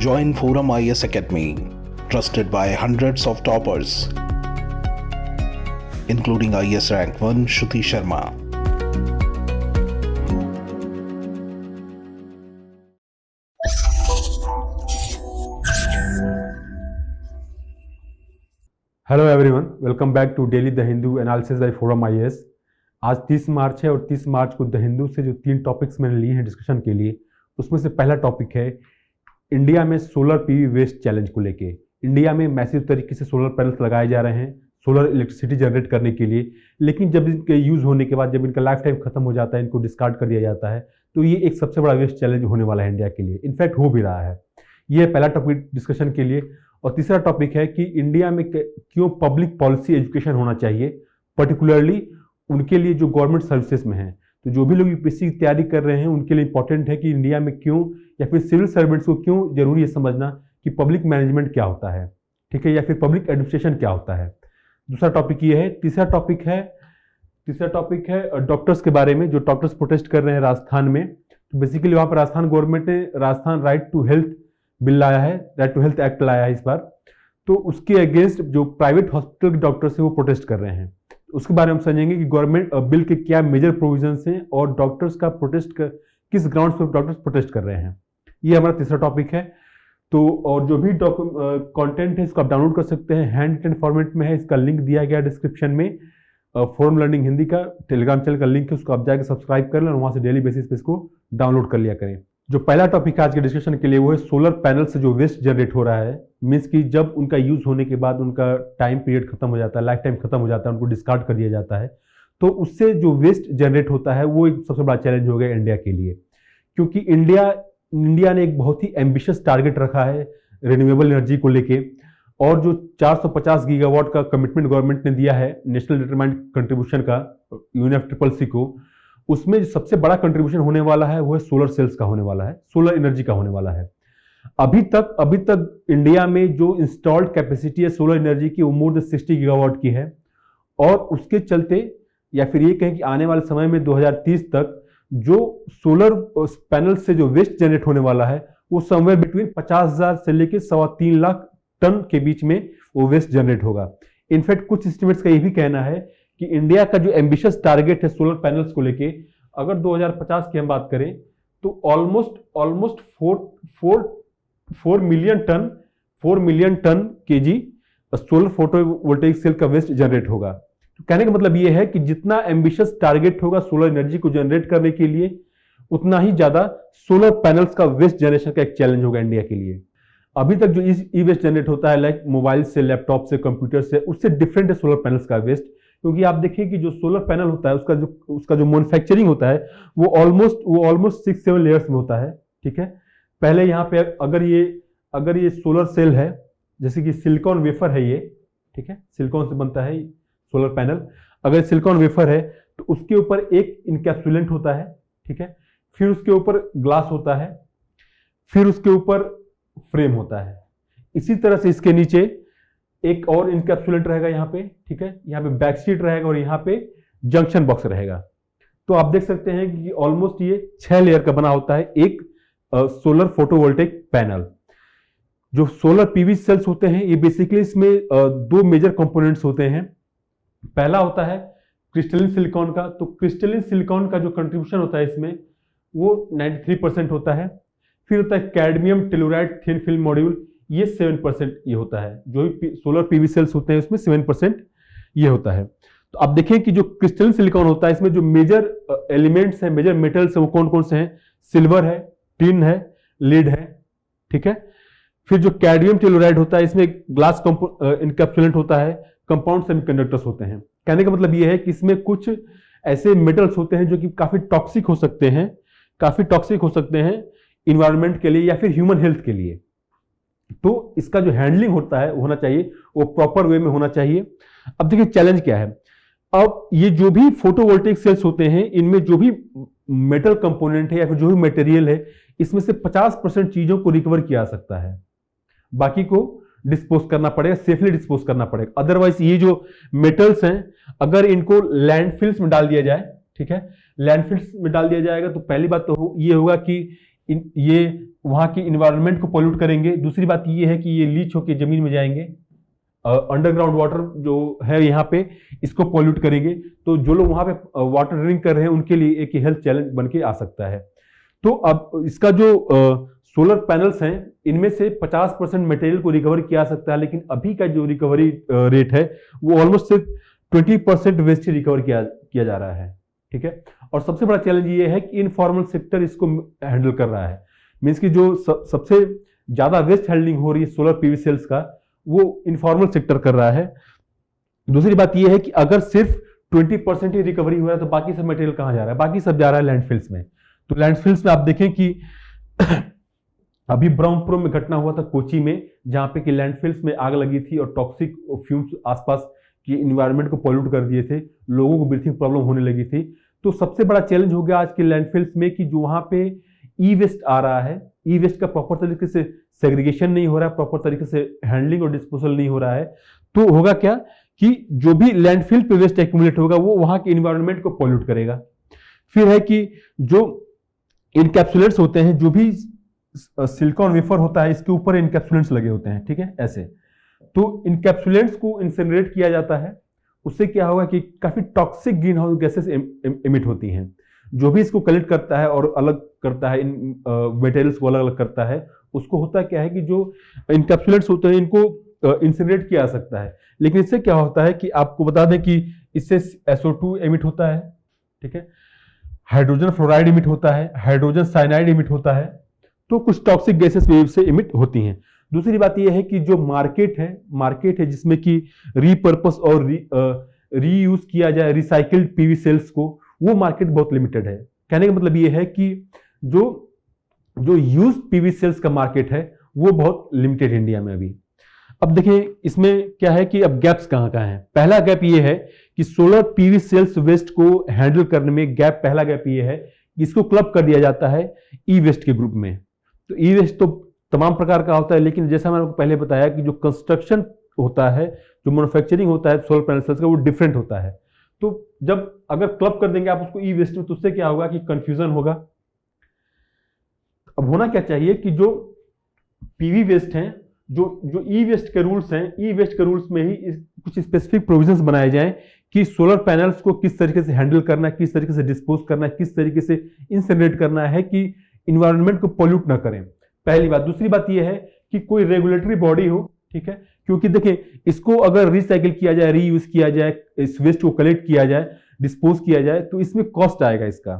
Join Forum IAS Academy, trusted by hundreds of toppers, including IAS Rank 1 Shruti Sharma. Hello everyone, welcome back to daily the Hindu analysis by forum IAS. आज 30 मार्च है और 30 मार्च को the Hindu से जो 3 topics मैंने लिए हैं डिस्कशन के लिए, उसमें से पहला टॉपिक है इंडिया में सोलर पीवी वेस्ट चैलेंज को लेके। इंडिया में मैसिव तरीके से सोलर पैनल्स लगाए जा रहे हैं सोलर इलेक्ट्रिसिटी जनरेट करने के लिए, लेकिन जब इनके यूज़ होने के बाद जब इनका लाइफ टाइम खत्म हो जाता है, इनको डिस्कार्ड कर दिया जाता है, तो ये एक सबसे बड़ा वेस्ट चैलेंज होने वाला है इंडिया के लिए। इनफैक्ट हो भी रहा है। ये पहला टॉपिक डिस्कशन के लिए। और तीसरा टॉपिक है कि इंडिया में क्यों पब्लिक पॉलिसी एजुकेशन होना चाहिए, पर्टिकुलरली उनके लिए जो गवर्नमेंट सर्विसेज में हैं। तो जो भी लोग यूपीएससी की तैयारी कर रहे हैं उनके लिए इंपॉर्टेंट है कि इंडिया में क्यों, या फिर सिविल सर्वेंट्स को क्यों जरूरी है समझना कि पब्लिक मैनेजमेंट क्या होता है, ठीक है, या फिर पब्लिक एडमिनिस्ट्रेशन क्या होता है। दूसरा टॉपिक ये है। तीसरा टॉपिक है डॉक्टर्स के बारे में, जो डॉक्टर्स प्रोटेस्ट कर रहे हैं राजस्थान में। तो बेसिकली वहाँ पर राजस्थान गवर्नमेंट ने Rajasthan right to health bill लाया है, राइट टू हेल्थ एक्ट लाया है इस बार। तो उसके अगेंस्ट जो प्राइवेट हॉस्पिटल के डॉक्टर्स हैं वो प्रोटेस्ट कर रहे हैं। उसके बारे में हम समझेंगे कि गवर्नमेंट बिल के क्या मेजर प्रोविजंस हैं और डॉक्टर्स का किस ग्राउंड्स पर डॉक्टर्स प्रोटेस्ट कर रहे हैं। ये हमारा तीसरा टॉपिक है। तो और जो भी कंटेंट है इसको आप डाउनलोड कर सकते हैं, हैंड रिटन फॉर्मेट में है। इसका लिंक दिया गया डिस्क्रिप्शन में। फोरम लर्निंग हिंदी का टेलीग्राम चैनल का लिंक है, उसको आप जाकर सब्सक्राइब कर लें और वहाँ से डेली बेसिस पे इसको डाउनलोड कर लिया करें। जो पहला टॉपिक है आज के डिस्कशन के लिए वो है सोलर पैनल से जो वेस्ट जनरेट हो रहा है। मीन्स कि जब उनका यूज होने के बाद उनका टाइम पीरियड खत्म हो जाता है, लाइफ टाइम खत्म हो जाता है, उनको डिस्कार्ड कर दिया जाता है, तो उससे जो वेस्ट जनरेट होता है वो एक सबसे बड़ा चैलेंज हो गया इंडिया के लिए। क्योंकि इंडिया ने एक बहुत ही एम्बिशियस टारगेट रखा है रिन्यूएबल एनर्जी को लेके, और जो 450 गीगावाट का कमिटमेंट गवर्नमेंट ने दिया है नेशनल डिटरमाइंड कंट्रीब्यूशन का UNFCCC को, उसमें जो सबसे बड़ा कंट्रीब्यूशन होने वाला है वो है सोलर सेल्स का होने वाला है, सोलर एनर्जी का होने वाला है। अभी तक इंडिया में जो इंस्टॉल्ड कैपेसिटी है सोलर एनर्जी की वो मोर देन 60 गीगावाट की है। और उसके चलते, या फिर ये कहें कि आने वाले समय में 2030 तक जो सोलर पैनल से जो वेस्ट जनरेट होने वाला है वो समवेयर बिटवीन 50,000 से लेकर 3.25 लाख टन के बीच में वो वेस्ट जनरेट होगा। इनफैक्ट कुछ एस्टिमेट्स का ये भी कहना है कि इंडिया का जो एम्बिशियस टारगेट है सोलर पैनल्स को लेके, अगर 2050 की हम बात करें तो almost 4 million ton KG solar photovoltaic cell का वेस्ट जनरेट होगा। तो कहने का मतलब ये है कि जितना एम्बिशियस टारगेट होगा सोलर एनर्जी को जनरेट करने के लिए, उतना ही ज्यादा सोलर पैनल्स का वेस्ट जनरेशन का एक चैलेंज होगा इंडिया के लिए। अभी तक जो ई वेस्ट जनरेट होता है लाइक मोबाइल से, लैपटॉप से, कंप्यूटर से, उससे डिफरेंट है सोलर पैनल्स का वेस्ट। क्योंकि आप देखिए कि जो सोलर पैनल होता है उसका जो मैन्युफैक्चरिंग होता है वो ऑलमोस्ट 6-7 लेयर्स में होता है, ठीक है। पहले यहाँ पे अगर ये सोलर सेल है, जैसे कि सिलिकॉन वेफर है ये, ठीक है, सिलिकॉन से बनता है सोलर पैनल। अगर सिलिकॉन वेफर है तो उसके ऊपर एक इनकैप्सुलेंट होता है, ठीक है, फिर उसके ऊपर ग्लास होता है, फिर उसके ऊपर फ्रेम होता है। इसी तरह से इसके नीचे एक और इनकैप्सुलेट रहेगा यहाँ पे, ठीक है, यहाँ पे बैक शीट रहेगा और यहाँ पे जंक्शन बॉक्स रहेगा। तो आप देख सकते हैं कि ऑलमोस्ट ये 6 लेयर का बना होता है एक सोलर फोटोवोल्टेइक पैनल। जो सोलर पीवी सेल्स होते हैं ये बेसिकली इसमें 2 मेजर कंपोनेंट्स होते हैं। पहला होता है क्रिस्टलिन सिलिकॉन का। तो क्रिस्टलिन सिलिकॉन का जो कंट्रीब्यूशन होता है इसमें वो 93% होता है। फिर होता है cadmium telluride thin film module, ये 7% ये होता है। जो भी सोलर पीवी सेल्स होते हैं उसमें 7% ये होता है। तो आप देखें कि जो क्रिस्टलिन सिलिकॉन होता है इसमें जो मेजर एलिमेंट्स हैं, मेजर मेटल्स हैं, वो कौन कौन से हैं? सिल्वर है, टिन है, लीड है, ठीक है। फिर जो कैडमियम टेलुराइड होता है इसमें ग्लास इनकैप्सुलेंट होता है, कंपाउंड सेमीकंडक्टर्स होते हैं। कहने का मतलब ये है कि इसमें कुछ ऐसे मेटल्स होते हैं जो कि काफी टॉक्सिक हो सकते हैं इन्वायरमेंट के लिए या फिर ह्यूमन हेल्थ के लिए। तो इसका जो हैंडलिंग होता है होना चाहिए वो प्रॉपर वे में होना चाहिए। अब देखिए चैलेंज क्या है। अब ये जो भी फोटोवोल्टेइक सेल्स होते हैं इनमें जो भी मेटल कंपोनेंट है या फिर जो भी मटेरियल है, इसमें से 50% चीजों को रिकवर किया जा सकता है, बाकी को डिस्पोज करना पड़ेगा, सेफली डिस्पोज करना पड़ेगा। अदरवाइज ये जो मेटल्स हैं अगर इनको लैंडफिल्स में डाल दिया जाए, ठीक है, लैंडफिल्स में डाल दिया जाएगा तो पहली बात तो ये होगा कि ये वहाँ की इन्वायरमेंट को पोल्यूट करेंगे। दूसरी बात ये है कि ये लीच होकर जमीन में जाएंगे, अंडरग्राउंड वाटर जो है यहाँ पे इसको पोल्यूट करेंगे। तो जो लोग वहाँ पे वाटर ड्रिंक कर रहे हैं उनके लिए एक हेल्थ चैलेंज बन के आ सकता है। तो अब इसका जो सोलर पैनल्स हैं इनमें से 50% मटेरियल को रिकवर किया जा सकता है, लेकिन अभी का जो रिकवरी रेट है वो ऑलमोस्ट सिर्फ 20% वेस्ट रिकवर किया जा रहा है। ठीक है, और सबसे बड़ा चैलेंज ये है कि इनफॉर्मल सेक्टर इसको हैंडल कर रहा है। मीन्स कि जो सबसे ज्यादा वेस्ट हैंडलिंग हो रही है सोलर पीवी सेल्स का वो इनफॉर्मल सेक्टर कर रहा है। दूसरी बात यह है कि अगर सिर्फ 20% ही रिकवरी हो रहा है तो बाकी सब मटेरियल कहां जा रहा है? बाकी सब जा रहा है लैंडफिल्स में। तो लैंडफिल्स में आप देखें कि अभी ब्रह्मपुर में घटना हुआ था कोची में, जहां पे कि लैंडफिल्स में आग लगी थी और टॉक्सिक फ्यूम्स आसपास की इन्वायरमेंट को पॉल्यूट कर दिए थे, लोगों को ब्रीथिंग प्रॉब्लम होने लगी थी। तो सबसे बड़ा चैलेंज हो गया आज के लैंडफिल्स में कि जो वहां पे ई वेस्ट आ रहा है, ई वेस्ट का प्रॉपर तरीके से सेग्रीगेशन नहीं हो रहा है, प्रॉपर तरीके से हैंडलिंग और डिस्पोजल नहीं हो रहा है। तो होगा क्या कि जो भी लैंडफिल पे वेस्ट एक्यूमुलेट होगा वो वहां के इन्वायरमेंट को पॉल्यूट करेगा। फिर है कि जो इनकैप्सुलेट्स होते हैं, जो भी सिलिकॉन वेफर होता है इसके ऊपर इनकैप्सुलेंट्स लगे होते हैं, ठीक है, ऐसे। तो इनकैप्सुलेंट्स को इंसिनरेट किया जाता है, उससे क्या होगा कि काफी toxic green house gases emit होती हैं। जो भी इसको कलेक्ट करता है और अलग करता है, इन मटेरियल्स को अलग अलग करता है, उसको होता क्या है कि जो इनकैप्सुलेट्स होते हैं इनको इंसिनरेट किया जा सकता है। लेकिन इससे क्या होता है कि आपको बता दें कि इससे SO2 एमिट होता है, ठीक है, हाइड्रोजन फ्लोराइड इमिट होता है, हाइड्रोजन साइनाइड इमिट होता है। तो कुछ टॉक्सिक गैसेस वेव से इमिट होती हैं। दूसरी बात यह है कि जो मार्केट है जिसमें कि रीपर्पस और रीयूज किया जाए रिसाइकिल्ड पीवी सेल्स को, वो मार्केट बहुत लिमिटेड है। कहने का मतलब ये है कि जो यूज पीवी सेल्स का मार्केट है वो बहुत लिमिटेड इंडिया में अभी। अब देखिए इसमें क्या है कि अब गैप्स कहां कहां हैं। पहला गैप ये है कि सोलर पीवी सेल्स वेस्ट को हैंडल करने में पहला गैप ये है कि इसको क्लब कर दिया जाता है ई वेस्ट के ग्रुप में। तो ई वेस्ट तो तमाम प्रकार का होता है, लेकिन जैसा मैंने आपको पहले बताया कि जो कंस्ट्रक्शन होता है, जो मैन्युफैक्चरिंग होता है सोलर पैनल सेल्स का, वो डिफरेंट होता है। तो जब अगर क्लब कर देंगे आप उसको ई वेस्ट में, तो उससे क्या होगा कि कंफ्यूजन होगा। अब होना क्या चाहिए कि जो पीवी वेस्ट हैं, जो ई वेस्ट के रूल्स हैं, ई वेस्ट के रूल्स में ही कुछ स्पेसिफिक प्रोविजंस बनाए जाएं कि सोलर पैनल्स को किस तरीके से हैंडल करना है, किस तरीके से डिस्पोज करना है, किस तरीके से इंसिनरेट करना है कि इन्वायरमेंट को पोल्यूट ना करें, पहली बात। दूसरी बात यह है कि कोई रेगुलेटरी बॉडी हो, ठीक है, क्योंकि देखिए इसको अगर रिसाइकिल किया जाए, रीयूज किया जाए, इस वेस्ट को कलेक्ट किया जाए, डिस्पोज किया जाए, तो इसमें कॉस्ट आएगा। इसका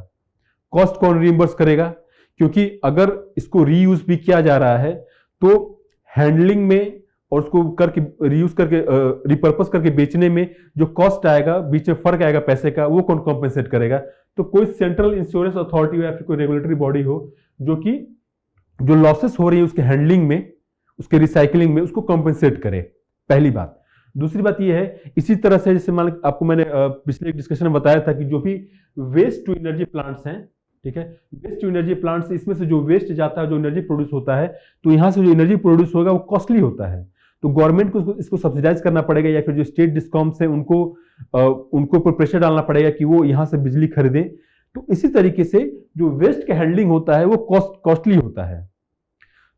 कॉस्ट कौन रिइंबर्स करेगा? क्योंकि अगर इसको रीयूज भी किया जा रहा है तो हैंडलिंग में और उसको करके रीयूज करके रिपर्पस करके बेचने में जो कॉस्ट आएगा, बीच में फर्क आएगा पैसे का, वो कौन कॉम्पेंसेट करेगा? तो कोई सेंट्रल इंश्योरेंस अथॉरिटी हो या फिर कोई रेगुलेटरी बॉडी हो जो कि जो लॉसेस हो रही है उसके हैंडलिंग में, उसके रिसाइकलिंग में, उसको कॉम्पेंसेट करे, पहली बात। दूसरी बात यह है, इसी तरह से जैसे मान आपको मैंने पिछले डिस्कशन में बताया था कि जो भी वेस्ट टू एनर्जी प्लांट्स हैं, ठीक है, वेस्ट टू एनर्जी प्लांट्स, इसमें से जो वेस्ट जाता है, जो एनर्जी प्रोड्यूस होता है, तो यहां से जो एनर्जी प्रोड्यूस होगा वो कॉस्टली होता है। तो गवर्नमेंट को इसको सब्सिडाइज करना पड़ेगा, या फिर जो स्टेट डिस्कॉम्स हैं उनको ऊपर प्रेशर डालना पड़ेगा कि वो यहां से बिजली खरीदें। तो इसी तरीके से जो वेस्ट का हैंडलिंग होता है वो कॉस्टली होता है।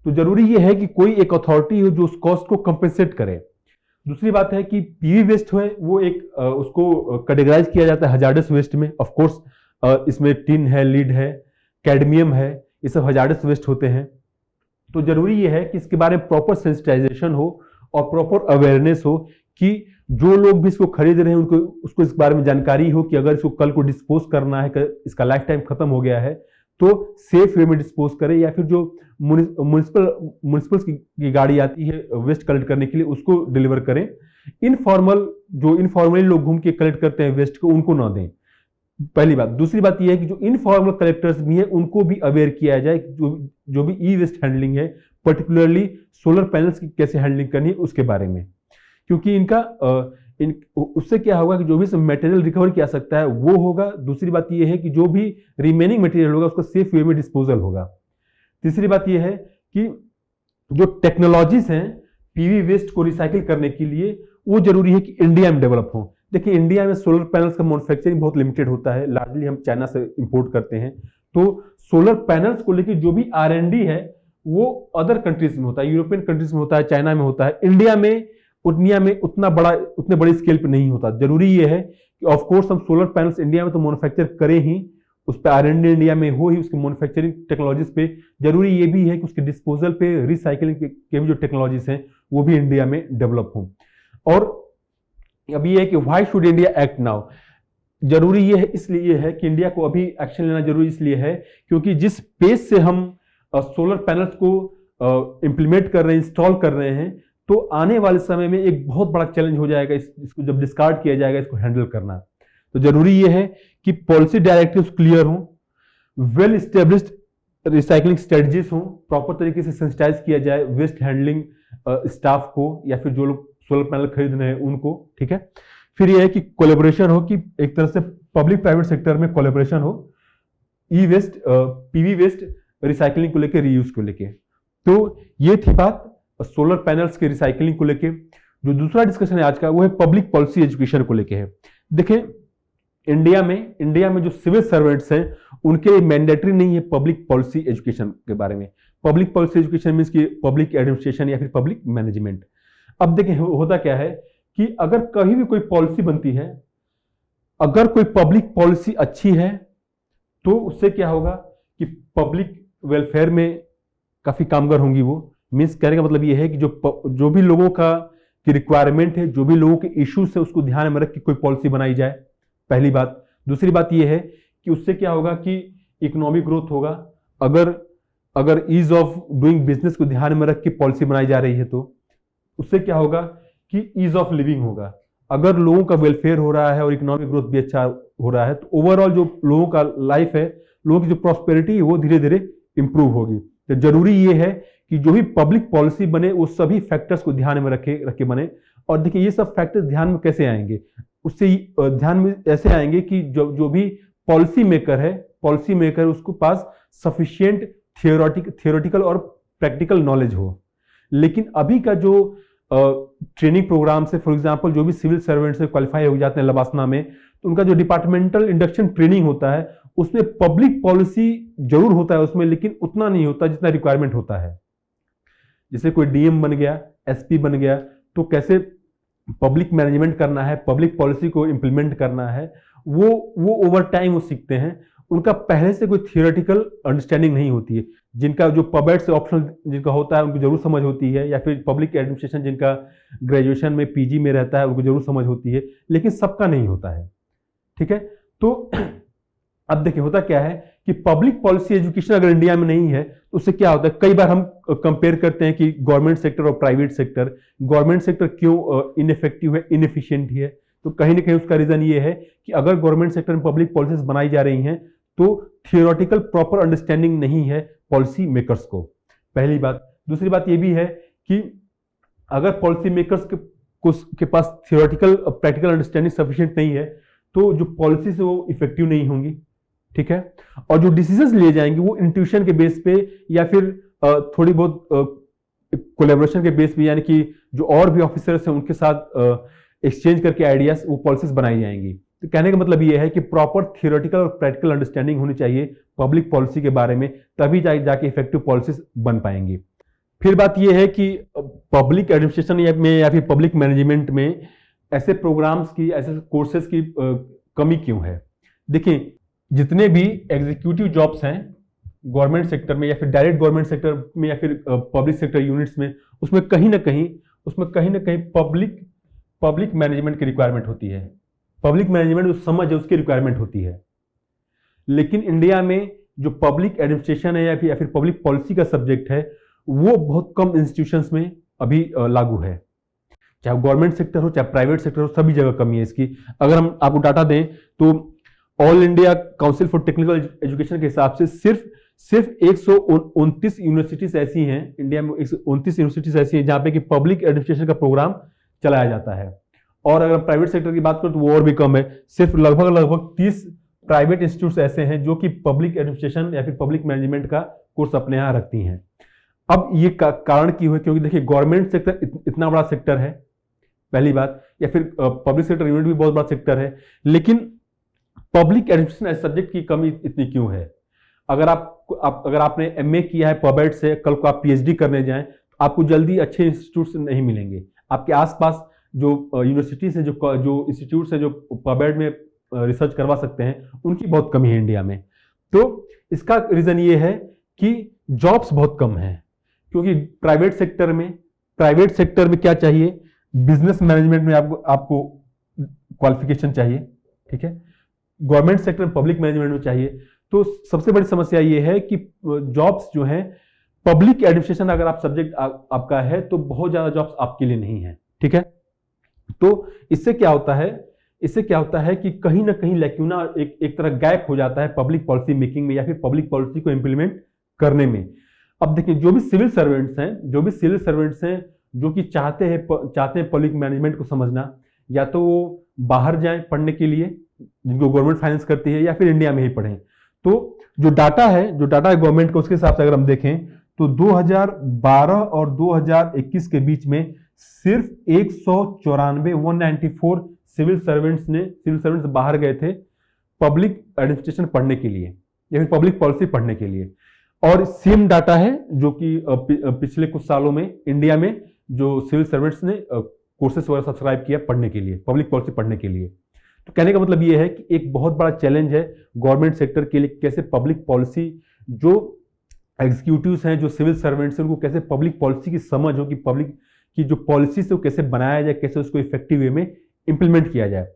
तो जरूरी ये है कि कोई एक अथॉरिटी हो जो उस कॉस्ट को कंपेंसेट करे। दूसरी बात है कि पीवी वेस्ट है वो एक उसको कैटेगराइज किया जाता है हजार्डस वेस्ट में। ऑफ कोर्स इसमें टिन है, लीड है, कैडमियम है, ये सब हजार्डस वेस्ट होते हैं। तो जरूरी ये है कि इसके बारे में प्रॉपर सेंसिटाइजेशन हो और प्रॉपर अवेयरनेस हो कि जो लोग भी इसको खरीद रहे हैं उसको इस बारे में जानकारी हो कि अगर इसको कल को डिस्पोज करना है, इसका लाइफ टाइम खत्म हो गया है, तो सेफ वे में डिस्पोज करें, या फिर जो म्युनिसिपल की गाड़ी आती है वेस्ट कलेक्ट करने के लिए उसको डिलीवर करें। इनफॉर्मली लोग घूम के कलेक्ट करते हैं वेस्ट को, उनको ना दें, पहली बात। दूसरी बात यह है कि जो इनफॉर्मल कलेक्टर्स भी हैं उनको भी अवेयर किया जाए, जो भी ई वेस्ट हैंडलिंग है, पर्टिकुलरली सोलर पैनल्स की कैसे हैंडलिंग करनी है उसके बारे में। क्योंकि उससे क्या होगा कि जो भी मटेरियल रिकवर किया सकता है वो होगा। दूसरी बात यह है कि जो भी रिमेनिंग मटेरियल होगा उसका सेफ वे में डिस्पोजल होगा। तीसरी बात यह है कि जो टेक्नोलॉजीज हैं पीवी वेस्ट को रिसाइकिल करने के लिए, वो जरूरी है कि इंडिया में डेवलप हो। देखिए इंडिया में सोलर पैनल्स का मैन्युफैक्चरिंग बहुत लिमिटेड होता है, लार्जली हम चाइना से इंपोर्ट करते हैं। तो सोलर पैनल्स को लेकर जो भी R&D है वो अदर कंट्रीज में होता है, यूरोपियन कंट्रीज में होता है, चाइना में होता है। इंडिया में उतने बड़े स्केल पे नहीं होता। जरूरी ये है कि ऑफ कोर्स हम सोलर पैनल्स इंडिया में तो मैन्युफैक्चर करें ही, उस पर R&D इंडिया में हो ही, उसके मैन्युफैक्चरिंग टेक्नोलॉजीज पे। जरूरी ये भी है कि उसके डिस्पोजल पे, रिसाइकलिंग के भी जो टेक्नोलॉजीज हैं वो भी इंडिया में डेवलप हों। और अब ये है कि why should India act now. जरूरी ये है, इसलिए है कि इंडिया को अभी एक्शन लेना जरूरी इसलिए है क्योंकि जिस पेस से हम सोलर पैनल्स को इंप्लीमेंट कर रहे हैं, इंस्टॉल कर रहे हैं, तो आने वाले समय में एक बहुत बड़ा चैलेंज हो जाएगा इसको जब डिस्कार्ड किया जाएगा, इसको हैंडल करना। तो जरूरी ये है कि पॉलिसी डायरेक्टिव्स क्लियर हों, वेल एस्टेब्लिश्ड रिसाइकलिंग स्ट्रेटजीज हों, प्रॉपर तरीके से सेंसिटाइज किया जाए वेस्ट हैंडलिंग स्टाफ को या फिर जो लोग सोलर पैनल खरीद रहे हैं उनको, ठीक है। फिर यह है कि कोलेबोरेशन हो, कि एक तरह से पब्लिक प्राइवेट सेक्टर में कोलेबोरेशन हो, ई वेस्ट, पीवी वेस्ट रिसाइकलिंग को लेकर, रीयूज को लेकर। तो ये थी बात सोलर पैनल्स के रिसाइकलिंग को लेके। जो दूसरा डिस्कशन है आज का वो है पब्लिक पॉलिसी एजुकेशन को लेके है। देखें, इंडिया में जो सिविल सर्वेंट्स हैं उनके लिए मैंडेटरी नहीं है पब्लिक पॉलिसी एजुकेशन के बारे में। पब्लिक पॉलिसी एजुकेशन मींस कि पब्लिक एडमिनिस्ट्रेशन या फिर पब्लिक मैनेजमेंट। अब देखें होता क्या है कि अगर कहीं भी कोई पॉलिसी बनती है, अगर कोई पब्लिक पॉलिसी अच्छी है तो उससे क्या होगा कि पब्लिक वेलफेयर में काफी कामगार होंगी वो। मीन्स कहने का मतलब ये है कि जो भी लोगों का की रिक्वायरमेंट है, जो भी लोगों के इश्यूज है, उसको ध्यान में रख के कोई पॉलिसी बनाई जाए, पहली बात। दूसरी बात ये है कि उससे क्या होगा कि इकोनॉमिक ग्रोथ होगा। अगर ईज ऑफ डूइंग बिजनेस को ध्यान में रख के पॉलिसी बनाई जा रही है तो उससे क्या होगा कि ईज ऑफ लिविंग होगा। अगर लोगों का वेलफेयर हो रहा है और इकोनॉमिक ग्रोथ भी अच्छा हो रहा है तो ओवरऑल जो लोगों का लाइफ है, लोगों की जो प्रॉस्पेरिटी है वो धीरे धीरे इंप्रूव होगी। तो जरूरी ये है कि जो भी पब्लिक पॉलिसी बने वो सभी फैक्टर्स को ध्यान में रखे बने। और देखिए ये सब फैक्टर्स ध्यान में कैसे आएंगे, उससे ध्यान में ऐसे आएंगे कि जो भी पॉलिसी मेकर उसको पास सफिशिएंट थियोरेटिकल और प्रैक्टिकल नॉलेज हो। लेकिन अभी का जो ट्रेनिंग प्रोग्राम से, फॉर एग्जांपल जो भी सिविल सर्वेंट से क्वालिफाई हो जाते हैं लबासना में, तो उनका जो डिपार्टमेंटल इंडक्शन ट्रेनिंग होता है उसमें पब्लिक पॉलिसी जरूर होता है उसमें, लेकिन उतना नहीं होता जितना रिक्वायरमेंट होता है। जैसे कोई डीएम बन गया, एसपी बन गया, तो कैसे पब्लिक मैनेजमेंट करना है, पब्लिक पॉलिसी को इंप्लीमेंट करना है, वो ओवर टाइम वो सीखते हैं। उनका पहले से कोई थियोरेटिकल अंडरस्टैंडिंग नहीं होती है। जिनका जो पबेट से ऑप्शनल जिनका होता है उनको जरूर समझ होती है, या फिर पब्लिक एडमिनिस्ट्रेशन जिनका ग्रेजुएशन में पीजी में रहता है उनको जरूर समझ होती है, लेकिन सबका नहीं होता है, ठीक है। तो अब देखिए होता क्या है कि पब्लिक पॉलिसी एजुकेशन अगर इंडिया में नहीं है तो उससे क्या होता है, कई बार हम कंपेयर करते हैं कि गवर्नमेंट सेक्टर और प्राइवेट सेक्टर, गवर्नमेंट सेक्टर क्यों इनइफेक्टिव है, इनएफिशिएंट है। तो कहीं ना कहीं उसका रीजन ये है कि अगर गवर्नमेंट सेक्टर में पब्लिक पॉलिसीज बनाई जा रही हैं तो थियोरेटिकल प्रॉपर अंडरस्टैंडिंग नहीं है पॉलिसी मेकर्स को, पहली बात। दूसरी बात ये भी है कि अगर पॉलिसी मेकर्स के पास थियोरेटिकल प्रैक्टिकल अंडरस्टैंडिंग सफिशिएंट नहीं है तो जो पॉलिसी से वो इफेक्टिव नहीं होंगी, ठीक है। और जो डिसीजंस लिए जाएंगे वो इंट्यूशन के बेस पे या फिर थोड़ी बहुत कोलैबोरेशन के बेस पे, यानी कि जो और भी ऑफिसर्स हैं उनके साथ एक्सचेंज करके आइडियाज वो पॉलिसीज बनाई जाएंगी। तो कहने का मतलब ये है कि प्रॉपर थियोरेटिकल और प्रैक्टिकल अंडरस्टैंडिंग होनी चाहिए पब्लिक पॉलिसी के बारे में, तभी जाके इफेक्टिव पॉलिसीज बन पाएंगी। फिर बात यह है कि पब्लिक एडमिनिस्ट्रेशन में या फिर पब्लिक मैनेजमेंट में ऐसे प्रोग्राम्स की, ऐसे कोर्सेज की कमी क्यों है। देखिए, जितने भी एग्जीक्यूटिव जॉब्स हैं गवर्नमेंट सेक्टर में या फिर डायरेक्ट गवर्नमेंट सेक्टर में या फिर पब्लिक सेक्टर यूनिट्स में, उसमें कहीं ना कहीं पब्लिक मैनेजमेंट की रिक्वायरमेंट होती है। पब्लिक मैनेजमेंट जो समझ है उसकी रिक्वायरमेंट होती है। लेकिन इंडिया में जो पब्लिक एडमिनिस्ट्रेशन है या फिर पब्लिक पॉलिसी का सब्जेक्ट है वो बहुत कम इंस्टीट्यूशंस में अभी लागू है। चाहे गवर्नमेंट सेक्टर हो चाहे प्राइवेट सेक्टर हो, सभी जगह कमी है इसकी। अगर हम आपको डाटा दें तो all India council for technical education के हिसाब से सिर्फ 129 यूनिवर्सिटीज ऐसी हैं इंडिया में, 129 यूनिवर्सिटीज ऐसी हैं जहां पे कि पब्लिक एडमिनिस्ट्रेशन का प्रोग्राम चलाया जाता है। और अगर प्राइवेट सेक्टर की बात करें तो वो और भी कम है। सिर्फ लगभग 30 प्राइवेट इंस्टीट्यूट ऐसे हैं जो कि पब्लिक एडमिनिस्ट्रेशन या फिर पब्लिक मैनेजमेंट का कोर्स अपने यहाँ रखती हैं। अब ये कारण क्यों है, क्योंकि देखिए गवर्नमेंट सेक्टर इतना बड़ा सेक्टर है, पहली बात, या फिर पब्लिक सेक्टर यूनिट भी बहुत बड़ा सेक्टर है, लेकिन पब्लिक एडमिनिस्ट्रेशन एज सब्जेक्ट की कमी इतनी क्यों है। अगर आपने एमए किया है पबेट से, कल को आप पीएचडी करने जाएं तो आपको जल्दी अच्छे इंस्टीट्यूट से नहीं मिलेंगे। आपके आसपास जो यूनिवर्सिटी से जो इंस्टीट्यूट से जो पबेट में रिसर्च करवा सकते हैं, उनकी बहुत कमी है इंडिया में। तो इसका रीजन ये है कि जॉब्स बहुत कम हैं, क्योंकि प्राइवेट सेक्टर में क्या चाहिए, बिजनेस मैनेजमेंट में आपको क्वालिफिकेशन चाहिए, ठीक है। गवर्नमेंट सेक्टर में पब्लिक मैनेजमेंट में चाहिए। तो सबसे बड़ी समस्या ये है कि जॉब्स जो हैं, पब्लिक एडमिनिस्ट्रेशन अगर आप सब्जेक्ट आपका है तो बहुत ज्यादा जॉब्स आपके लिए नहीं है, ठीक है। तो इससे क्या होता है कि कहीं ना कहीं लैक्यूना एक तरह गैप हो जाता है पब्लिक पॉलिसी मेकिंग में या फिर पब्लिक पॉलिसी को इंप्लीमेंट करने में। अब देखिए, जो भी सिविल सर्वेंट्स हैं जो कि चाहते हैं पब्लिक मैनेजमेंट को समझना, या तो वो बाहर जाएं पढ़ने के लिए जिनको गवर्नमेंट फाइनेंस करती है, या फिर इंडिया में ही पढ़ें। तो जो डाटा है गवर्नमेंट का, उसके हिसाब से अगर हम देखें तो 2012 और 2021 के बीच में सिर्फ 194 सिविल सर्वेंट्स बाहर गए थे पब्लिक एडमिनिस्ट्रेशन पढ़ने के लिए या फिर पब्लिक पॉलिसी पढ़ने के लिए। और सेम डाटा है जो कि पिछले कुछ सालों में इंडिया में जो सिविल सर्वेंट्स ने कोर्सेस वगैरह सब्सक्राइब किया पढ़ने के लिए, पब्लिक पॉलिसी पढ़ने के लिए। तो कहने का मतलब ये है कि एक बहुत बड़ा चैलेंज है गवर्नमेंट सेक्टर के लिए, कैसे पब्लिक पॉलिसी, जो एग्जीक्यूटिव्स हैं, जो सिविल सर्वेंट्स हैं, उनको कैसे पब्लिक पॉलिसी की समझ हो कि पब्लिक की जो पॉलिसी से वो कैसे बनाया जाए, कैसे उसको इफेक्टिव वे में इंप्लीमेंट किया जाए।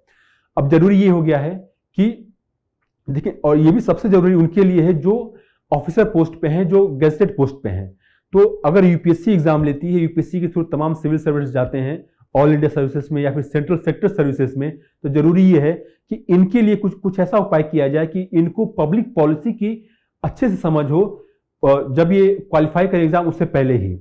अब जरूरी ये हो गया है कि देखिए, और ये भी सबसे जरूरी उनके लिए है जो ऑफिसर पोस्ट पे हैं, जो गेजेटेड पोस्ट पे हैं। तो अगर यूपीएससी एग्जाम लेती है, यूपीएससी के थ्रू तमाम सिविल सर्वेंट्स जाते हैं ऑल इंडिया सर्विसेज में या फिर सेंट्रल सेक्टर सर्विसेज में, तो जरूरी ये है कि इनके लिए कुछ ऐसा उपाय किया जाए कि इनको पब्लिक पॉलिसी की अच्छे से समझ हो, जब ये क्वालिफाई करे एग्जाम उससे पहले ही।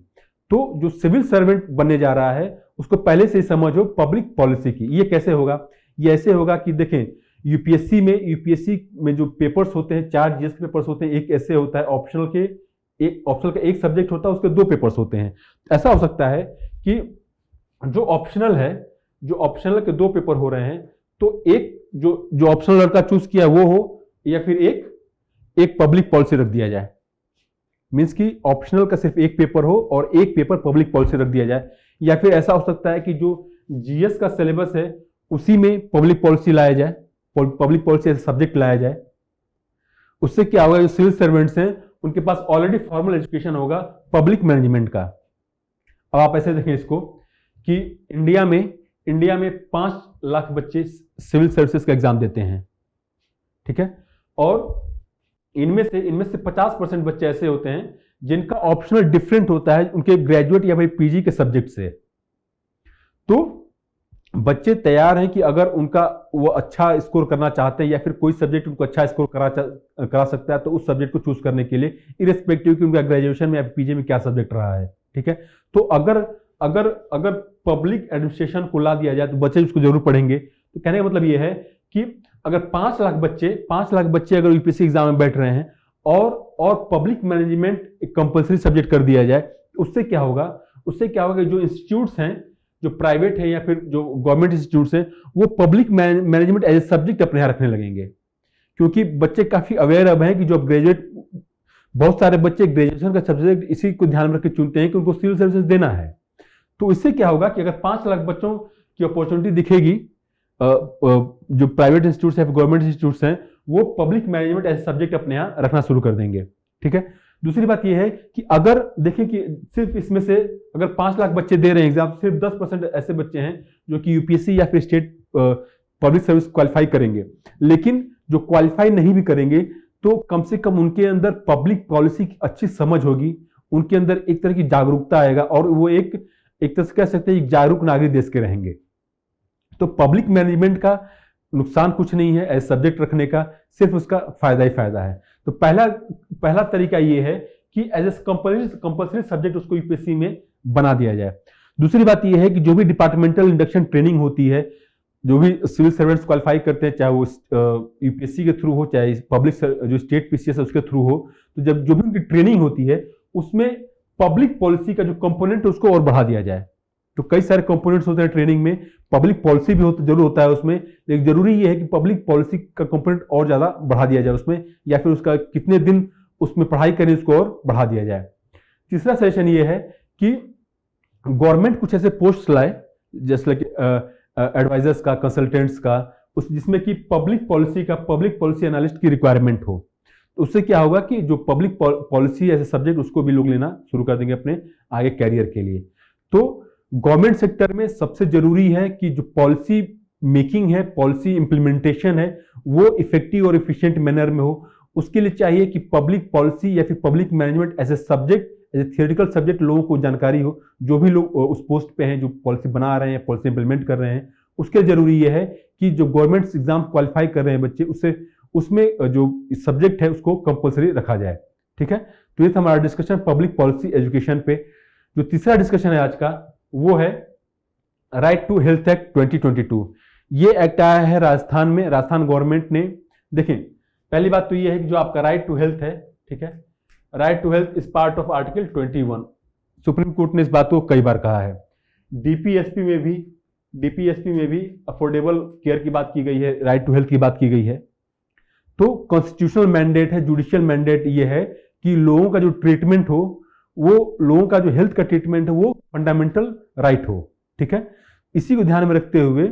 तो जो सिविल सर्वेंट बनने जा रहा है उसको पहले से ही समझ हो पब्लिक पॉलिसी की। ये कैसे होगा? ये ऐसे होगा कि देखें, यूपीएससी में जो पेपर्स होते हैं, 4 जीएस के पेपर्स होते हैं, एक ऐसे होता है ऑप्शनल का एक सब्जेक्ट होता है, उसके 2 पेपर्स होते हैं। ऐसा हो सकता है कि जो ऑप्शनल के 2 पेपर हो रहे हैं, तो एक जो ऑप्शनल लड़का चूज किया वो हो, या फिर एक पब्लिक पॉलिसी रख दिया जाए। मींस कि ऑप्शनल का सिर्फ एक पेपर हो और एक पेपर पब्लिक पॉलिसी रख दिया जाए। या फिर ऐसा हो सकता है कि जो जीएस का सिलेबस है उसी में पब्लिक पॉलिसी लाया जाए, पब्लिक पॉलिसी ऐसा सब्जेक्ट लाया जाए। उससे क्या होगा, जो सिविल सर्वेंट्स हैं उनके पास ऑलरेडी फॉर्मल एजुकेशन होगा पब्लिक मैनेजमेंट का। अब आप ऐसे देखें इसको कि इंडिया में 5 लाख बच्चे सिविल सर्विसेज का एग्जाम देते हैं, ठीक है। और इनमें से 50% बच्चे ऐसे होते हैं जिनका ऑप्शनल डिफरेंट होता है उनके ग्रेजुएट या फिर पीजी के सब्जेक्ट से। तो बच्चे तैयार हैं कि अगर वो अच्छा स्कोर करना चाहते हैं या फिर कोई सब्जेक्ट उनको अच्छा स्कोर करा सकता है, तो उस सब्जेक्ट को चूज करने के लिए, इरेस्पेक्टिव कि उनका ग्रेजुएशन में या पीजी में क्या सब्जेक्ट रहा है, ठीक है। तो अगर पब्लिक एडमिनिस्ट्रेशन को ला दिया जाए तो बच्चे उसको जरूर पढ़ेंगे। तो कहने का मतलब ये है कि अगर 5 लाख बच्चे अगर यूपीएससी एग्जाम में बैठ रहे हैं और पब्लिक मैनेजमेंट एक कंपलसरी सब्जेक्ट कर दिया जाए, उससे क्या होगा कि जो इंस्टीट्यूट्स हैं, जो प्राइवेट है या फिर जो गवर्नमेंट इंस्टीट्यूट्स हैं, वो public management as a subject अपने यहाँ रखने लगेंगे। क्योंकि बच्चे काफी अवेयर अब हैं कि जो बहुत सारे बच्चे ग्रेजुएशन का सब्जेक्ट इसी को ध्यान में रख के चुनते हैं कि उनको सिविल सर्विसेज देना है। तो इससे क्या होगा कि अगर 5 लाख बच्चों की अपॉर्चुनिटी दिखेगी, जो प्राइवेट इंस्टीट्यूट्स है, गवर्नमेंट इंस्टीट्यूट्स हैं, वो पब्लिक मैनेजमेंट एज सब्जेक्ट अपने यहाँ रखना शुरू कर देंगे, ठीक है। दूसरी बात यह है कि अगर देखें कि सिर्फ इसमें से अगर 5 लाख बच्चे दे रहे हैं एग्जाम, सिर्फ 10% ऐसे बच्चे हैं जो कि यूपीएससी या फिर स्टेट पब्लिक सर्विस क्वालिफाई करेंगे। लेकिन जो क्वालिफाई नहीं भी करेंगे तो कम से कम उनके अंदर पब्लिक पॉलिसी की अच्छी समझ होगी, उनके अंदर एक तरह की जागरूकता आएगा और वो एक तरह से कह सकते हैं एक जागरूक नागरिक देश के रहेंगे। तो पब्लिक मैनेजमेंट का नुकसान कुछ नहीं है एज सब्जेक्ट रखने का, सिर्फ उसका फायदा ही फायदा है। तो पहला तरीका ये है कि एज ए कंपल्सरी सब्जेक्ट उसको यूपीएससी में बना दिया जाए। दूसरी बात यह है कि जो भी डिपार्टमेंटल इंडक्शन ट्रेनिंग होती है, जो भी सिविल सर्वेंट्स क्वालिफाई करते हैं, चाहे वो यूपीएससी के थ्रू हो चाहे पब्लिक जो स्टेट पीसीएस है उसके थ्रू हो, तो जब जो भी उनकी ट्रेनिंग होती है उसमें पब्लिक पॉलिसी का जो कंपोनेंट है उसको और बढ़ा दिया जाए। तो कई सारे कंपोनेंट्स होते हैं ट्रेनिंग में, पब्लिक पॉलिसी भी जरूर होता है उसमें, लेकिन जरूरी ये है कि पब्लिक पॉलिसी का कंपोनेंट और ज्यादा बढ़ा दिया जाए उसमें, या फिर उसका कितने दिन उसमें पढ़ाई करें, उसको और बढ़ा दिया जाए। तीसरा सजेशन ये है कि गवर्नमेंट कुछ ऐसे पोस्ट लाए जैसे कि एडवाइजर्स का, कंसल्टेंट्स का, उस जिसमें कि पब्लिक पॉलिसी एनालिस्ट की रिक्वायरमेंट हो। तो उससे क्या होगा कि जो पब्लिक पॉलिसी ऐसे सब्जेक्ट उसको भी लोग लेना शुरू कर देंगे अपने आगे कैरियर के लिए। तो गवर्नमेंट सेक्टर में सबसे जरूरी है कि जो पॉलिसी मेकिंग है, पॉलिसी इंप्लीमेंटेशन है, वो इफेक्टिव और इफिशिएंट मैनर में हो। उसके लिए चाहिए कि पब्लिक पॉलिसी या फिर public management as a subject, as a theoretical subject लोगों को जानकारी हो। जो भी लोग उस पोस्ट पे हैं, जो पॉलिसी बना रहे हैं, पॉलिसी इंप्लीमेंट कर रहे हैं, उसके जरूरी यह है कि जो गवर्नमेंट एग्जाम क्वालिफाई कर रहे हैं बच्चे, उसमें जो सब्जेक्ट है उसको कंपलसरी रखा जाए। ठीक है, तो ये था हमारा डिस्कशन पब्लिक पॉलिसी एजुकेशन पे। जो तीसरा डिस्कशन है आज का, वो है राइट टू हेल्थ एक्ट 2022। ये एक्ट आया है राजस्थान में, राजस्थान गवर्नमेंट ने। देखें, पहली बात तो ये है कि जो आपका राइट टू हेल्थ है, ठीक है, right to health is part of article 21। Supreme court ने इस बात को कई बार कहा है। डीपीएसपी में भी अफोर्डेबल केयर की बात की गई है, राइट टू हेल्थ की बात की गई है। तो कॉन्स्टिट्यूशनल मैंडेट है, जुडिशियल मैंडेट ये है कि लोगों का जो ट्रीटमेंट हो, वो लोगों का जो हेल्थ का ट्रीटमेंट है वो फंडामेंटल राइट हो। ठीक है, इसी को ध्यान में रखते हुए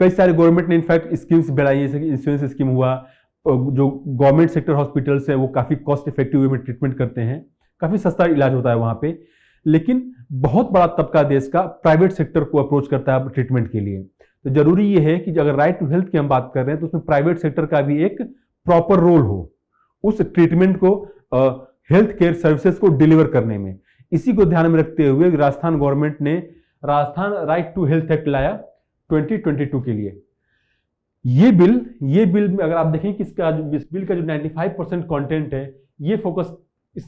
कई सारे गवर्नमेंट ने इनफैक्ट स्कीम्स बढ़ाई, जैसे कि इंश्योरेंस स्कीम हुआ। जो गवर्नमेंट सेक्टर हॉस्पिटल्स है वो काफी कॉस्ट इफेक्टिव वे में ट्रीटमेंट करते हैं, काफी सस्ता इलाज होता है वहां पे। लेकिन बहुत बड़ा तबका देश का प्राइवेट सेक्टर को अप्रोच करता है ट्रीटमेंट के लिए। तो जरूरी ये है कि अगर राइट टू हेल्थ की हम बात कर रहे हैं तो उसमें प्राइवेट सेक्टर का भी एक प्रॉपर रोल हो उस ट्रीटमेंट को, हेल्थ केयर सर्विसेज को डिलीवर करने में। इसी को ध्यान में रखते हुए राजस्थान गवर्नमेंट ने Rajasthan right to health act लाया 2022 के लिए। ये बिल में अगर आप देखें कि इस बिल का जो 95% कंटेंट है, ये फोकस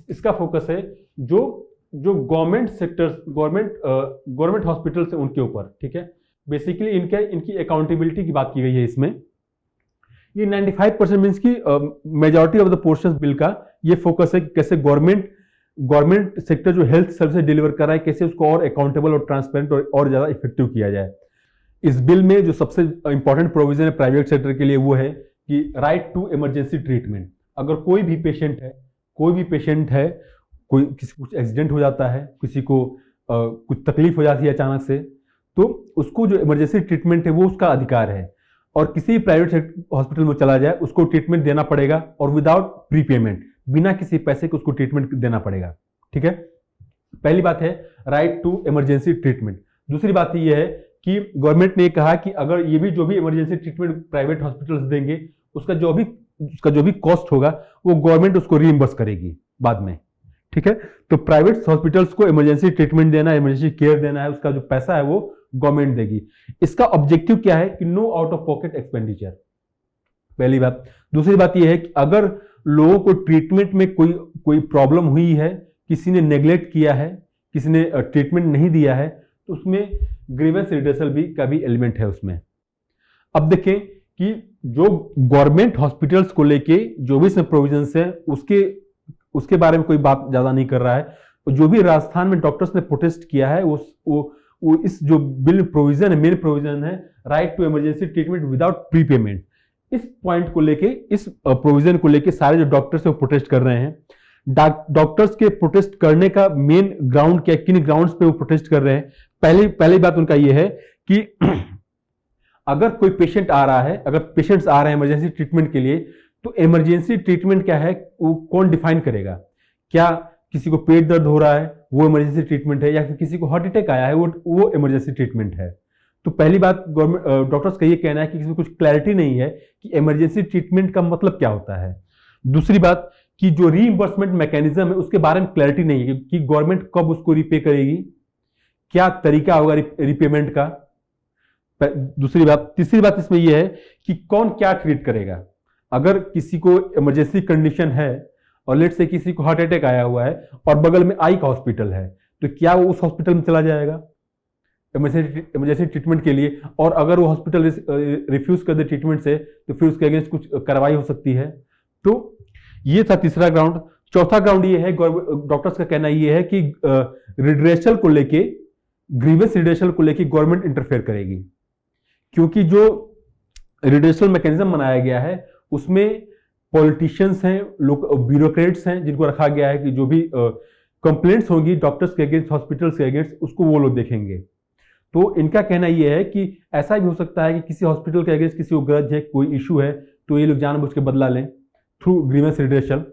इसका फोकस है जो गवर्नमेंट सेक्टर्स, गवर्नमेंट हॉस्पिटल्स है उनके ऊपर। ठीक है, बेसिकली इनकी अकाउंटेबिलिटी की बात की गई है इसमें। ये 95% मीन्स की majority of the portion bill का ये फोकस है कि कैसे गवर्नमेंट सेक्टर जो हेल्थ सर्विसेज डिलीवर कर रहा है, कैसे उसको और अकाउंटेबल और ट्रांसपेरेंट और ज्यादा इफेक्टिव किया जाए। इस बिल में जो सबसे इंपॉर्टेंट प्रोविजन है प्राइवेट सेक्टर के लिए वो है कि राइट टू इमरजेंसी ट्रीटमेंट। अगर कोई भी पेशेंट है, कोई किसी को कुछ एक्सीडेंट हो जाता है, किसी को कुछ तकलीफ हो जाती है अचानक से, तो उसको जो इमरजेंसी ट्रीटमेंट है वो उसका अधिकार है। और किसी भी प्राइवेट हॉस्पिटल में चला जाए उसको ट्रीटमेंट देना पड़ेगा, और विदाउट प्रीपेमेंट, बिना किसी पैसे के उसको ट्रीटमेंट देना पड़ेगा। ठीक है, पहली बात है राइट टू इमरजेंसी ट्रीटमेंट। दूसरी बात यह है कि गवर्नमेंट ने कहा कि अगर ये भी जो भी इमरजेंसी ट्रीटमेंट प्राइवेट हॉस्पिटल्स देंगे, उसका जो भी कॉस्ट होगा वो गवर्नमेंट उसको रीइंबर्स करेगी बाद में। ठीक है, तो प्राइवेट हॉस्पिटल्स को इमरजेंसी ट्रीटमेंट देना, इमरजेंसी केयर देना है, उसका जो पैसा है वो गवर्नमेंट देगी। इसका ऑब्जेक्टिव क्या है कि no out of pocket expenditure, पहली बात। दूसरी बात यह है कि अगर लोगों को ट्रीटमेंट में कोई प्रॉब्लम हुई है, किसी ने नेग्लेक्ट किया है, किसी ने ट्रीटमेंट नहीं दिया है, तो उसमें ग्रीवेंस रिड्रेसल का भी एलिमेंट है उसमें। अब देखें कि जो गवर्नमेंट हॉस्पिटल्स को लेके जो भी इसमें प्रोविजंस है उसके बारे में कोई बात ज्यादा नहीं कर रहा है। जो भी राजस्थान में डॉक्टर्स ने प्रोटेस्ट किया है वो इस जो बिल प्रोविजन है, मेन प्रोविजन है right to emergency treatment without prepayment, इस पॉइंट को लेके, इस प्रोविजन को लेके सारे जो डॉक्टर्स है वो प्रोटेस्ट कर रहे हैं। डॉक्टर्स के प्रोटेस्ट करने का मेन ग्राउंड क्या, किन ग्राउंड्स पे वो प्रोटेस्ट कर रहे हैं? पहली बात उनका ये है कि अगर कोई पेशेंट आ रहा है, अगर पेशेंट्स आ रहे हैं इमरजेंसी ट्रीटमेंट के लिए, तो इमरजेंसी ट्रीटमेंट क्या है वो कौन डिफाइन करेगा? क्या किसी को पेट दर्द हो रहा है वो इमरजेंसी ट्रीटमेंट है, या फिर किसी को हार्ट अटैक आया है वो इमरजेंसी ट्रीटमेंट है? तो पहली बात गवर्नमेंट डॉक्टर्स का ये कहना है कि किसी को कुछ क्लैरिटी नहीं है कि इमरजेंसी ट्रीटमेंट का मतलब क्या होता है। दूसरी बात कि जो रीइंबर्समेंट मैकेनिज्म है उसके बारे में क्लैरिटी नहीं है कि गवर्नमेंट कब उसको रिपे करेगी, क्या तरीका होगा रिपेमेंट का। दूसरी बात, तीसरी बात इसमें यह है कि कौन क्या ट्रीट करेगा। अगर किसी को इमरजेंसी कंडीशन है और लेट से किसी को हार्ट अटैक आया हुआ है और बगल में आई का हॉस्पिटल है, तो क्या वो उस हॉस्पिटल में चला जाएगा इमरजेंसी ट्रीटमेंट के लिए? और अगर वो हॉस्पिटल रिफ्यूज कर दे ट्रीटमेंट से, तो फिर उसके अगेंस्ट कुछ कार्रवाई हो सकती है। तो ये था तीसरा ग्राउंड। चौथा ग्राउंड ये है, डॉक्टर्स का कहना ये है कि रिड्रेसल को लेके, ग्रीवेंस रिड्रेसल को लेके गवर्नमेंट इंटरफेयर करेगी, क्योंकि जो रिड्रेसल मैकेनिज्म बनाया गया है उसमें पॉलिटिशियंस हैं, लोग ब्यूरोक्रेट्स हैं जिनको रखा गया है कि जो भी कंप्लेंट्स होंगी डॉक्टर्स के अगेंस्ट, हॉस्पिटल्स के अगेंस्ट, उसको वो लोग देखेंगे। तो इनका कहना यह है कि ऐसा भी हो सकता है कि किसी हॉस्पिटल के अगेंस्ट किसी को ग्रज है, कोई इशू है, तो ये लोग जानबूझ के बदला लें थ्रू ग्रीवेंस रिड्रेसल।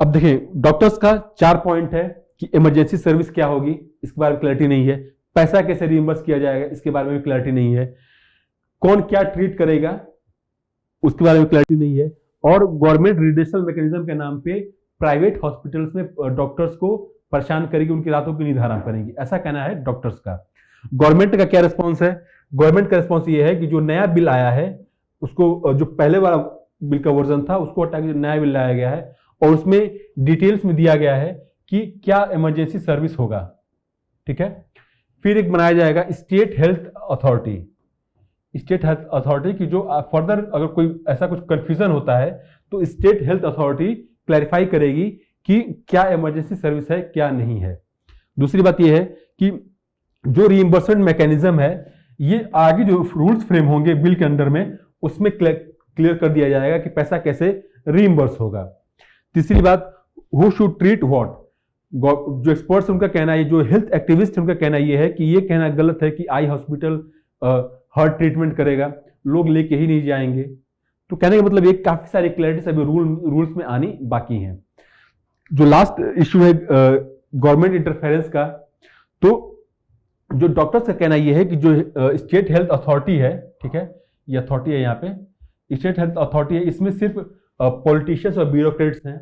अब देखें, डॉक्टर्स का 4 पॉइंट है कि इमरजेंसी सर्विस क्या होगी, इसके बारे में क्लैरिटी नहीं है। पैसा कैसे रिइंबर्स किया जाएगा, इसके बारे में भी क्लैरिटी नहीं है। कौन क्या ट्रीट करेगा, उसके बारे में क्लैरिटी नहीं है। और गवर्नमेंट रिड्रेसल मैकेनिज्म के नाम पे प्राइवेट हॉस्पिटल्स में डॉक्टर्स को परेशान करेगी, उनकी रातों की नींद हराम करेंगी, ऐसा कहना है डॉक्टर्स का। गवर्नमेंट का क्या रिस्पॉन्स है? गवर्नमेंट का रिस्पॉन्स ये है कि जो नया बिल आया है उसको, जो पहले वाला बिल का वर्जन था उसको हटा के जो नया बिल लाया गया है, और उसमें डिटेल्स में दिया गया है कि क्या इमरजेंसी सर्विस होगा। ठीक है, फिर एक बनाया जाएगा state health authority. State health authority की जो फर्दर अगर कोई ऐसा कुछ कंफ्यूजन होता है तो स्टेट हेल्थ अथॉरिटी क्लैरिफाई करेगी कि क्या इमरजेंसी सर्विस है, क्या नहीं है। दूसरी बात यह है कि जो रीइंबर्समेंट मैकेनिज्म है, ये आगे जो रूल्स फ्रेम होंगे बिल के अंडर में, उसमें क्लियर कर दिया जाएगा कि पैसा कैसे रीइंबर्स होगा। तीसरी बात, हु शुड ट्रीट व्हाट। जो एक्सपर्ट्स उनका कहना है, जो हेल्थ एक्टिविस्ट उनका कहना यह है कि ये कहना गलत है कि आई हॉस्पिटल हार्ट ट्रीटमेंट करेगा, लोग लेके ही नहीं जाएंगे। तो कहने का मतलब ये काफी सारी क्लैरिटीज अभी रूल्स में आनी बाकी हैं। जो लास्ट इशू है गवर्नमेंट इंटरफेरेंस का, तो जो डॉक्टर्स का कहना यह है कि जो स्टेट हेल्थ अथॉरिटी है, ठीक है, ये अथॉरिटी है, यहाँ पे स्टेट हेल्थ अथॉरिटी है, इसमें सिर्फ पॉलिटिशियंस और ब्यूरोक्रेट्स हैं।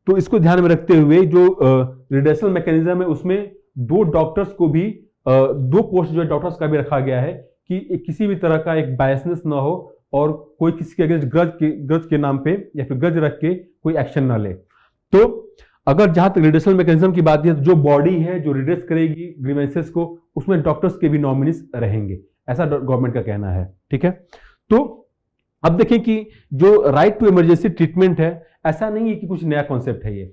तो इसको ध्यान में रखते हुए जो रिड्रेसल मैकेनिज्म है उसमें 2 डॉक्टर्स को भी 2 पोस्ट जो है डॉक्टर्स का भी रखा गया है कि किसी भी तरह का एक बायसनेस ना हो और कोई किसी के अगेंस्ट ग्रज के नाम पे या फिर ग्रज रख के कोई एक्शन ना ले। तो अगर जहां तक रिड्रेसल मैकेनिज्म की बात है, तो जो बॉडी है जो रिड्रेस करेगी ग्रीवेंसेस को, उसमें डॉक्टर्स के भी नॉमिनीज रहेंगे, ऐसा गवर्नमेंट का कहना है। ठीक है, तो अब देखें कि जो राइट टू इमरजेंसी ट्रीटमेंट है, ऐसा नहीं है कि कुछ नया कॉन्सेप्ट है। ये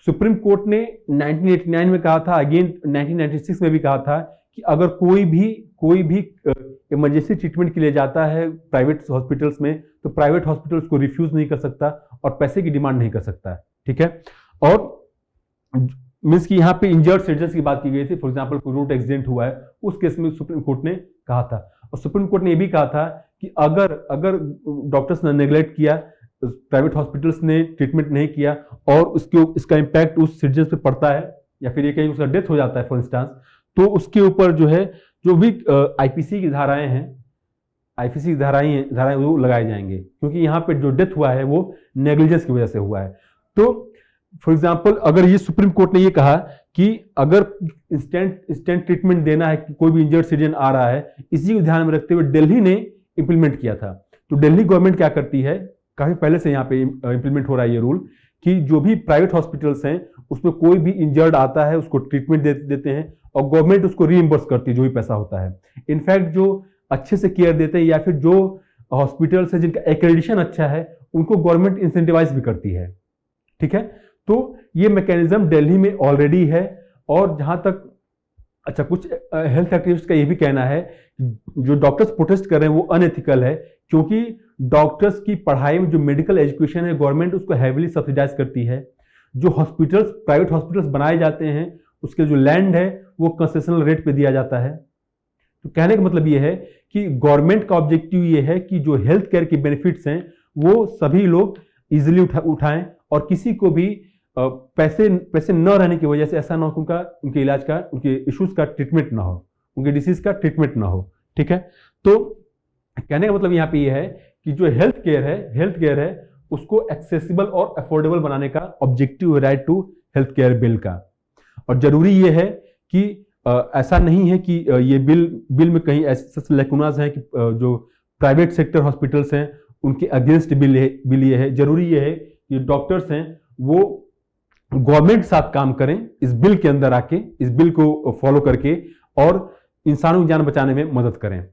सुप्रीम कोर्ट ने 1989 में कहा था, अगेन 1996 में भी कहा था कि अगर कोई भी इमरजेंसी ट्रीटमेंट के लिए जाता है प्राइवेट हॉस्पिटल्स में, तो प्राइवेट हॉस्पिटल्स को रिफ्यूज नहीं कर सकता और पैसे की डिमांड नहीं कर सकता। ठीक है, और मीन्स कि यहाँ पे इंजर्ड सिटीजन की बात की गई थी। फॉर एग्जांपल कोई रोड एक्सीडेंट हुआ है, उस केस में सुप्रीम कोर्ट ने कहा था, और सुप्रीम कोर्ट ने यह भी कहा था कि अगर डॉक्टर्स ने नेग्लेक्ट किया, प्राइवेट हॉस्पिटल्स ने ट्रीटमेंट नहीं किया और इसका इंपैक्ट उस सिटीजन पे पड़ता है, या फिर ये कहीं उसका डेथ हो जाता है फॉर इंस्टांस, तो उसके ऊपर जो है जो भी आईपीसी की धाराएं हैं, आईपीसी की धाराएं वो लगाए जाएंगे, क्योंकि यहाँ पे जो डेथ हुआ है वो नेग्लिजेंस की वजह से हुआ है। तो फॉर एग्जांपल अगर ये सुप्रीम कोर्ट ने ये कहा कि अगर इंस्टेंट ट्रीटमेंट देना है कि कोई भी इंजर्ड सिटीजन आ रहा है, इसी को ध्यान में रखते हुए दिल्ली ने इंप्लीमेंट किया था। तो दिल्ली गवर्नमेंट क्या करती है, काफी पहले से यहाँ पे इंप्लीमेंट हो रहा है ये रूल, कि जो भी प्राइवेट हॉस्पिटल्स हैं उसमें कोई भी इंजर्ड आता है उसको ट्रीटमेंट देते हैं और गवर्नमेंट उसको रीइंबर्स करती है जो भी पैसा होता है। इनफैक्ट जो अच्छे से केयर देते हैं या फिर जो हॉस्पिटल्स है जिनका एक्रेडिशन अच्छा है, उनको गवर्नमेंट इंसेंटिवाइज भी करती है। ठीक है, तो ये मैकेनिज्म दिल्ली में ऑलरेडी है। और जहां तक अच्छा कुछ हेल्थ एक्टिविस्ट का ये भी कहना है जो डॉक्टर्स प्रोटेस्ट कर रहे हैं वो अनएथिकल है, क्योंकि डॉक्टर्स की पढ़ाई में जो मेडिकल एजुकेशन है गवर्नमेंट उसको हैवीली सब्सिडाइज करती है। जो हॉस्पिटल्स प्राइवेट हॉस्पिटल्स बनाए जाते हैं उसके जो लैंड है वो कंसेशनल रेट पे दिया जाता है। तो कहने का मतलब ये है कि गवर्नमेंट का ऑब्जेक्टिव ये है कि जो हेल्थ केयर के बेनिफिट्स हैं वो सभी लोग इजिली उठाएं और किसी को भी पैसे न रहने की वजह से ऐसा ना हो उनके इलाज का, उनके इश्यूज का ट्रीटमेंट ना हो, उनके डिसीज का ट्रीटमेंट ना हो। ठीक है, तो कहने का मतलब यहाँ पे ये है कि जो हेल्थ केयर है उसको एक्सेसिबल और अफोर्डेबल बनाने का ऑब्जेक्टिव है right to health care bill का। और जरूरी ये है कि ऐसा नहीं है कि ये बिल में कहीं ऐसे लैकुनाज हैं कि जो प्राइवेट सेक्टर हॉस्पिटल्स हैं उनके अगेंस्ट बिल ये है। जरूरी ये है कि डॉक्टर्स हैं वो गवर्नमेंट के साथ काम करें, इस बिल के अंदर आके इस बिल को फॉलो करके और इंसानों की जान बचाने में मदद करें।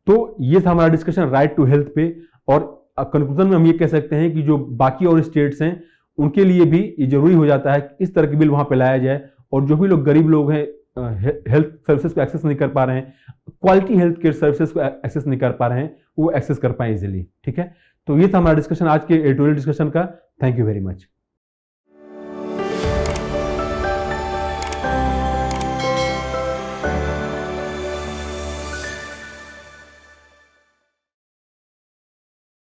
तो ये था हमारा डिस्कशन राइट टू हेल्थ पे। और कंक्लूजन में हम ये कह सकते हैं कि जो बाकी और स्टेट्स हैं उनके लिए भी ये जरूरी हो जाता है कि इस तरह के बिल वहां पे लाया जाए, और जो भी लोग गरीब लोग हैं हेल्थ सर्विसेज को एक्सेस नहीं कर पा रहे हैं, क्वालिटी हेल्थ केयर सर्विसेज को एक्सेस नहीं कर पा रहे हैं, वो एक्सेस कर पाए इजीली। ठीक है, तो ये था हमारा डिस्कशन आज के एडिटोरियल डिस्कशन का। Thank you very much.